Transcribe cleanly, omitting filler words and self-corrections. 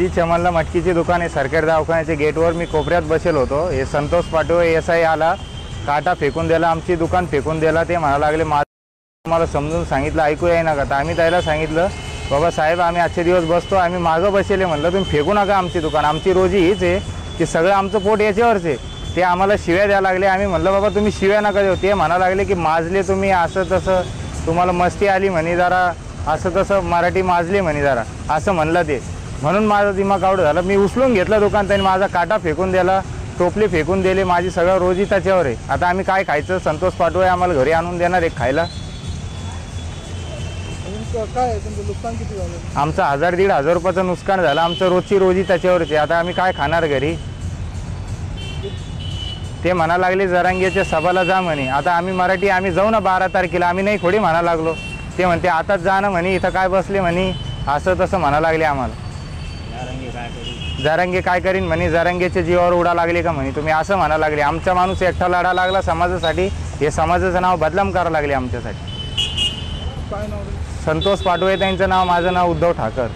ही चमनला मटकीची दुकान आहे सरकारी दवाखान्याच्या गेटवर. मी कोपऱ्यात बसेल होतो. हे संतोष पाटोळे SI आला, काटा फेकून दिला, आमची दुकान फेकून दिला. ते म्हणा लागले मला समजून सांगितलं ऐकू आहे ना का. तर आम्ही त्याला सांगितलं बाबा साहेब आम्ही आजचे दिवस बसतो, आम्ही मागं बसेले. म्हणलं तुम्ही फेकू नका आमची दुकान, आमची रोजी हीच आहे की सगळं आमचं पोट याच्यावरच आहे. ते आम्हाला शिव्या द्यायला लागले. आम्ही म्हणलं बाबा तुम्ही शिव्या नका देऊ. ते म्हणा लागले की माजले तुम्ही असं तसं, तुम्हाला मस्ती आली म्हणे जरा, असं तसं मराठी माजले म्हणे जरा, असं म्हणलं. ते म्हणून माझा दिमाग आउट झाला. मी उचलून घेतलं दुकान, त्यांनी माझा काटा फेकून दिला, टोपले फेकून दिले. माझी सगळं रोजी त्याच्यावर आहे. आता आम्ही काय खायचं? संतोष पाटोळे आम्हाला घरी आणून देणार आहे खायला. काय तुमचं नुकसान किती झालं? आमचं 1000-1500 रुपयाचं नुकसान झालं. आमचं रोजची रोजी त्याच्यावरच आहे. आता आम्ही काय खाणार घरी? ते म्हणा लागले जरांगेच्या सभाला जा म्हणे. आता आम्ही मराठी, आम्ही जाऊ ना 12 तारखेला. आम्ही नाही खोडी म्हणा लागलो. ते म्हणते आताच जा ना म्हणे, इथं काय बसले म्हणे, असं तसं म्हणा लागले आम्हाला. जरांगे काय करीन म्हणे, जरांगेच्या जीवावर उडा लागले का म्हणे तुम्ही, असं म्हणा लागले. आमचा माणूस एकटा लढा लागला समाजासाठी, हे समाजाचं नाव बदनाम करावं लागले आमच्यासाठी. काय नाव? संतोष पाटोळे त्यांचं नाव, माझं नाव उद्धव ठाकर.